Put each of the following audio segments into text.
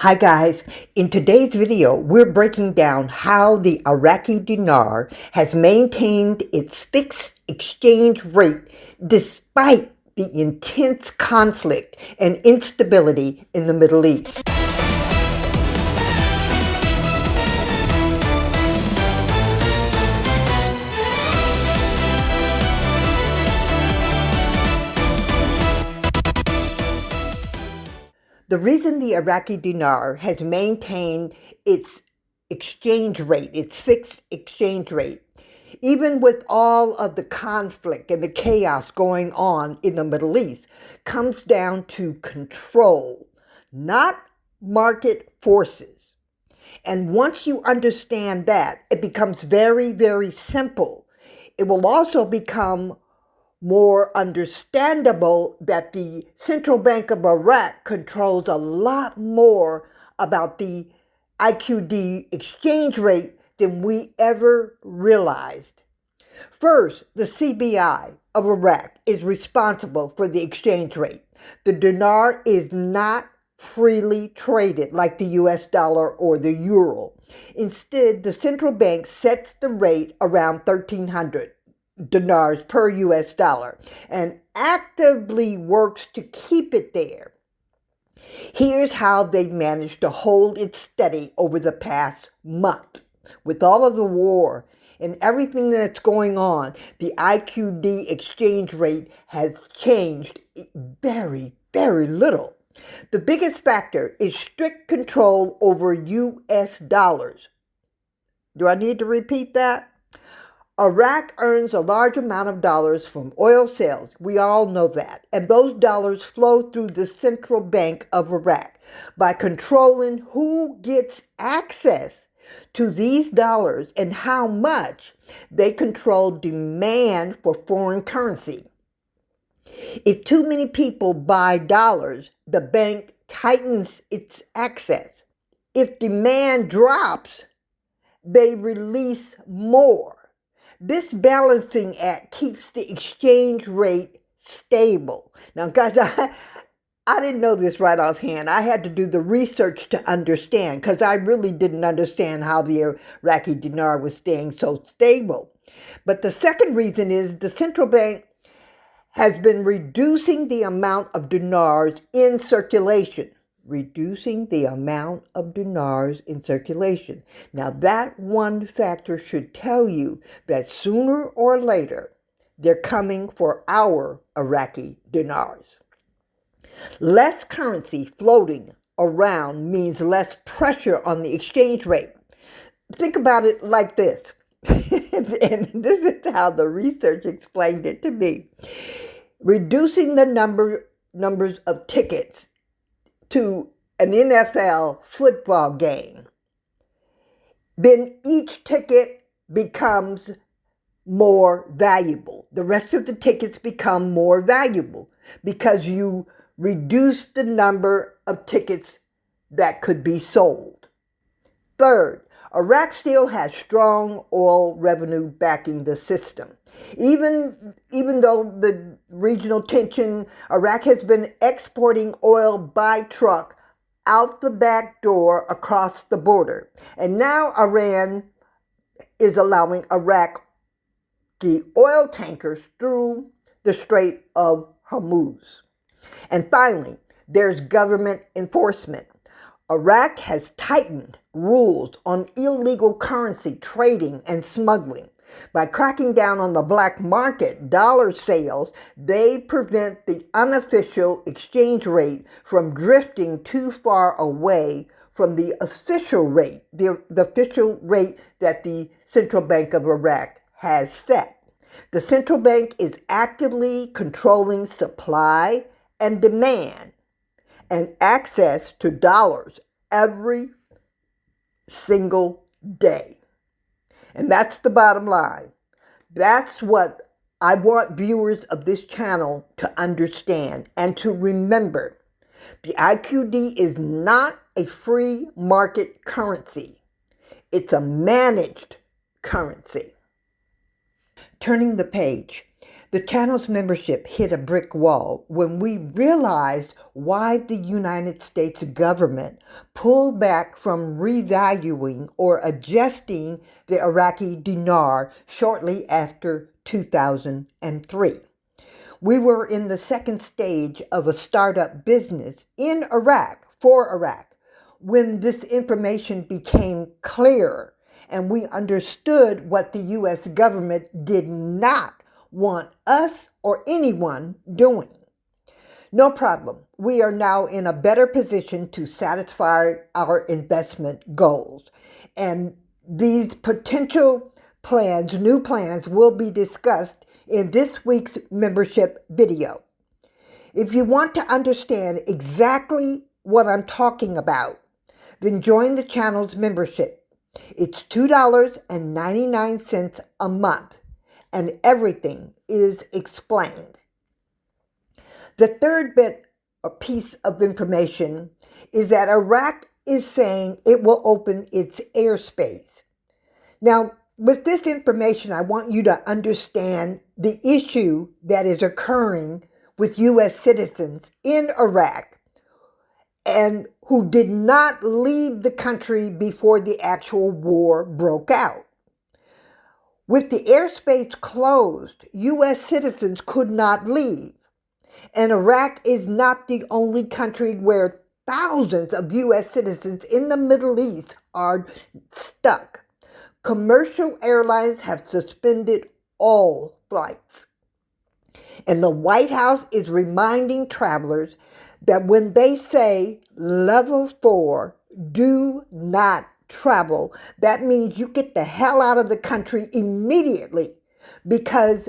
Hi guys, in today's video we're breaking down how the Iraqi dinar has maintained its fixed exchange rate despite the intense conflict and instability in the Middle East. The reason the Iraqi dinar has maintained its exchange rate, its fixed exchange rate, even with all of the conflict and the chaos going on in the Middle East, comes down to control, not market forces. And once you understand that, it becomes very, very simple. It will also become more understandable that the Central Bank of Iraq controls a lot more about the IQD exchange rate than we ever realized. First, the CBI of Iraq is responsible for the exchange rate. The dinar is not freely traded like the US dollar or the euro. Instead, the central bank sets the rate around 1,300 dinars per US dollar and actively works to keep it there. Here's how they've managed to hold it steady over the past month. With all of the war and everything that's going on, the IQD exchange rate has changed very, very little. The biggest factor is strict control over US dollars. Do I need to repeat that? Iraq earns a large amount of dollars from oil sales. We all know that. And those dollars flow through the Central Bank of Iraq. By controlling who gets access to these dollars and how much, they control demand for foreign currency. If too many people buy dollars, the bank tightens its access. If demand drops, they release more. This balancing act keeps the exchange rate stable. Now, guys, I didn't know this right offhand. I had to do the research to understand because I really didn't understand how the Iraqi dinar was staying so stable. But the second reason is the central bank has been reducing the amount of dinars in circulation. Reducing the amount of dinars in circulation. Now that one factor should tell you that sooner or later, they're coming for our Iraqi dinars. Less currency floating around means less pressure on the exchange rate. Think about it like this. And this is how the research explained it to me. Reducing the numbers of tickets to an NFL football game, then each ticket becomes more valuable. The rest of the tickets become more valuable because you reduce the number of tickets that could be sold. Third, Iraq still has strong oil revenue backing the system. Even though the regional tension, Iraq has been exporting oil by truck out the back door across the border. And now Iran is allowing Iraqi oil tankers through the Strait of Hormuz. And finally, there's government enforcement. Iraq has tightened rules on illegal currency trading and smuggling. By cracking down on the black market dollar sales, they prevent the unofficial exchange rate from drifting too far away from the official rate, the official rate that the Central Bank of Iraq has set. The central bank is actively controlling supply and demand and access to dollars every single day. And that's the bottom line. That's what I want viewers of this channel to understand and to remember. The IQD is not a free market currency. It's a managed currency. Turning the page. The channel's membership hit a brick wall when we realized why the United States government pulled back from revaluing or adjusting the Iraqi dinar shortly after 2003. We were in the second stage of a startup business in Iraq, for Iraq, when this information became clear and we understood what the U.S. government did not want us or anyone doing. No problem. We are now in a better position to satisfy our investment goals. And these potential plans, new plans, will be discussed in this week's membership video. If you want to understand exactly what I'm talking about, then join the channel's membership. It's $2.99 a month, and everything is explained. The third bit or piece of information is that Iraq is saying it will open its airspace. Now, with this information, I want you to understand the issue that is occurring with U.S. citizens in Iraq and who did not leave the country before the actual war broke out. With the airspace closed, U.S. citizens could not leave. And Iraq is not the only country where thousands of U.S. citizens in the Middle East are stuck. Commercial airlines have suspended all flights. And the White House is reminding travelers that when they say level 4, do not travel, that means you get the hell out of the country immediately, because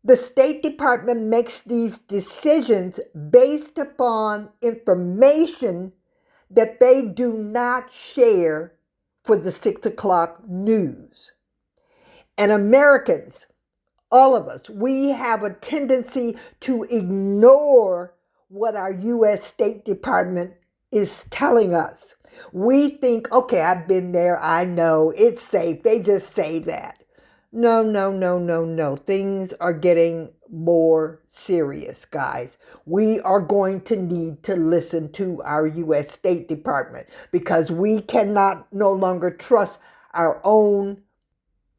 the State Department makes these decisions based upon information that they do not share for the 6 o'clock news. And Americans, all of us, we have a tendency to ignore what our U.S. State Department is telling us. We think, okay, I've been there, I know, it's safe. They just say that. No. Things are getting more serious, guys. We are going to need to listen to our U.S. State Department because we cannot no longer trust our own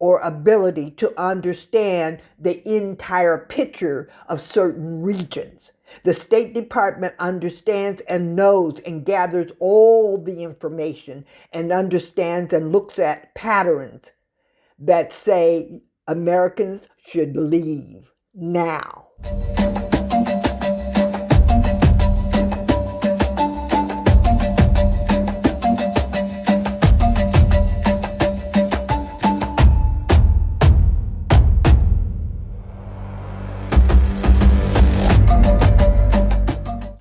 or ability to understand the entire picture of certain regions. The State Department understands and knows and gathers all the information and understands and looks at patterns that say Americans should leave now.